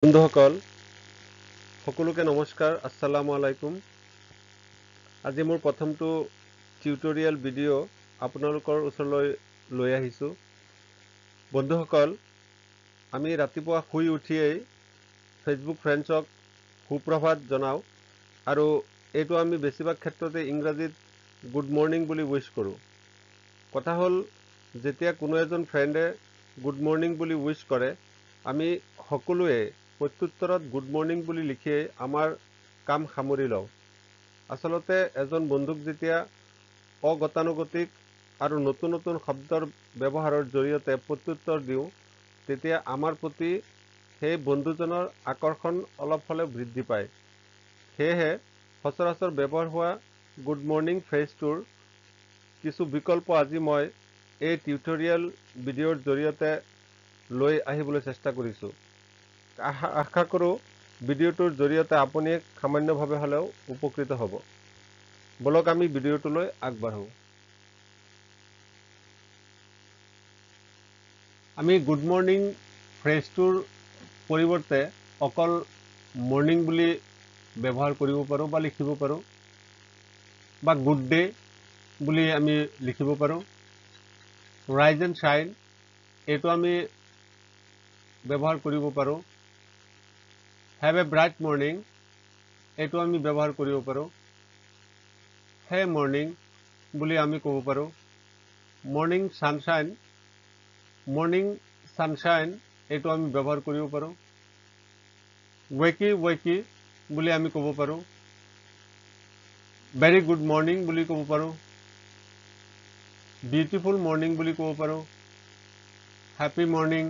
বন্ধুসকল সকলোকে নমস্কাৰ। আসসালামু আলাইকুম। আজি মোৰ প্ৰথমটো টিউটৰিয়েল ভিডিঅ' আপোনালোকৰ ওচৰলৈ লৈ আহিছোঁ। বন্ধুসকল, আমি ৰাতিপুৱা শুই উঠিয়েই ফেচবুক ফ্ৰেণ্ডছক সুপ্ৰভাত জনাওঁ আৰু এইটো আমি বেছিভাগ ক্ষেত্ৰতে ইংৰাজীত গুড মৰ্ণিং বুলি উইশ কৰোঁ। কথা হ'ল, যেতিয়া কোনো এজন ফ্ৰেণ্ডে গুড মৰ্ণিং বুলি উইশ কৰে, আমি সকলোৱে প্ৰত্যুত্তৰত গুড মৰ্ণিং বুলি লিখিয়েই আমাৰ কাম সামৰি লওঁ। আচলতে এজন বন্ধুক যেতিয়া অগতানুগতিক আৰু নতুন নতুন শব্দৰ ব্যৱহাৰৰ জৰিয়তে প্ৰত্যুত্তৰ দিওঁ, তেতিয়া আমাৰ প্ৰতি সেই বন্ধুজনৰ আকৰ্ষণ অলপ হ'লেও বৃদ্ধি পায়। সেয়েহে সচৰাচৰ ব্যৱহাৰ হোৱা গুড মৰ্ণিং ফ্ৰেজটোৰ কিছু বিকল্প আজি মই এই টিউটৰিয়েল ভিডিঅ'ৰ জৰিয়তে লৈ আহিবলৈ চেষ্টা কৰিছোঁ। আশা কৰোঁ ভিডিঅ'টোৰ জৰিয়তে আপুনি সামান্যভাৱে হ'লেও উপকৃত হ'ব। বলক আমি ভিডিঅ'টোলৈ আগবাঢ়োঁ। আমি গুড মৰ্ণিং ফ্ৰেজটোৰ পৰিৱৰ্তে অকল মৰ্ণিং বুলি ব্যৱহাৰ কৰিব পাৰোঁ বা লিখিব পাৰোঁ, বা গুড ডে বুলি আমি লিখিব পাৰোঁ। ৰাইজ এণ্ড শ্বাইন এইটো আমি ব্যৱহাৰ কৰিব পাৰোঁ। হেভ এ ব্ৰাইট মৰ্ণিং এইটো আমি ব্যৱহাৰ কৰিব পাৰোঁ। হে মৰ্ণিং বুলি আমি ক'ব পাৰোঁ। মৰ্ণিং ছানশ্বাইন এইটো আমি ব্যৱহাৰ কৰিব পাৰোঁ। ৱেকি ৱেকি বুলি আমি ক'ব পাৰোঁ। ভেৰি গুড মৰ্ণিং বুলি ক'ব পাৰোঁ। বিউটিফুল মৰ্ণিং বুলি ক'ব পাৰোঁ। Happy morning,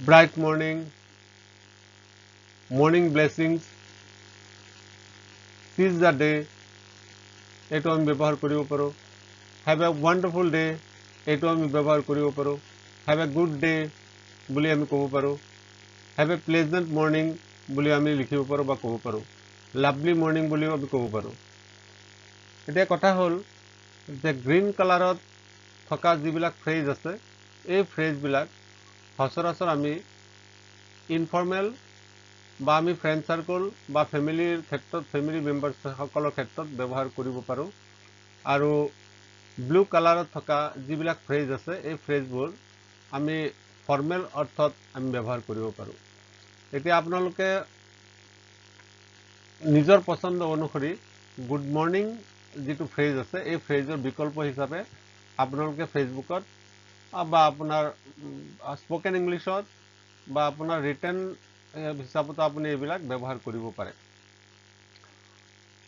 bright morning, morning blessings, seize the day এইটো আমি ব্যৱহাৰ কৰিব পাৰোঁ। হেভ এ ৱাণ্ডাৰফুল ডে এইটো আমি ব্যৱহাৰ কৰিব পাৰোঁ। হেভ এ গুড ডে বুলি আমি ক'ব পাৰোঁ। হেভ এ প্লেজেণ্ট মৰ্ণিং বুলি আমি লিখিব পাৰোঁ বা ক'ব পাৰোঁ। লাভলি মৰ্ণিং বুলিও আমি ক'ব পাৰোঁ। এতিয়া কথা হ'ল যে গ্ৰীণ কালাৰত থকা যিবিলাক ফ্ৰেজ আছে, এই ফ্ৰেজবিলাক সচৰাচৰ আমি ইনফৰ্মেল বা আমি ফ্ৰেণ্ড চাৰ্কল বা ফেমিলিৰ ক্ষেত্ৰত, ফেমিলি মেম্বাৰ্ছসকলৰ ক্ষেত্ৰত ব্যৱহাৰ কৰিব পাৰোঁ। আৰু ব্লু কালাৰত থকা যিবিলাক ফ্ৰেজ আছে, এই ফ্ৰেজবোৰ আমি ফৰ্মেল অৰ্থত আমি ব্যৱহাৰ কৰিব পাৰোঁ। এতিয়া আপোনালোকে নিজৰ পচন্দ অনুসৰি গুড মৰ্ণিং যিটো ফ্ৰেজ আছে, এই ফ্ৰেজৰ বিকল্প হিচাপে আপোনালোকে ফেচবুকত বা আপোনাৰ স্পকেন ইংলিছত বা আপোনাৰ ৰিটেন হিচাপতো আপুনি এইবিলাক ব্যৱহাৰ কৰিব পাৰে।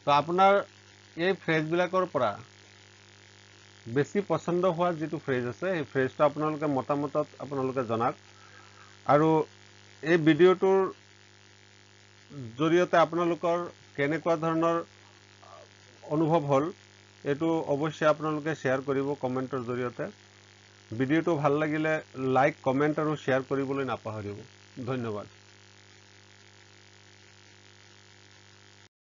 তো আপোনাৰ এই ফ্ৰেজবিলাকৰ পৰা বেছি পচন্দ হোৱা যিটো ফ্ৰেজ আছে, সেই ফ্ৰেজটো আপোনালোকে মতামতত আপোনালোকে জনাওক। আৰু এই ভিডিঅ'টোৰ জৰিয়তে আপোনালোকৰ কেনেকুৱা ধৰণৰ অনুভৱ হ'ল, এইটো অৱশ্যে আপোনালোকে শ্বেয়াৰ কৰিব কমেণ্টৰ জৰিয়তে। ভিডিঅ'টো ভাল লাগিলে লাইক, কমেণ্ট আৰু শ্বেয়াৰ কৰিবলৈ নাপাহৰিব। ধন্যবাদ।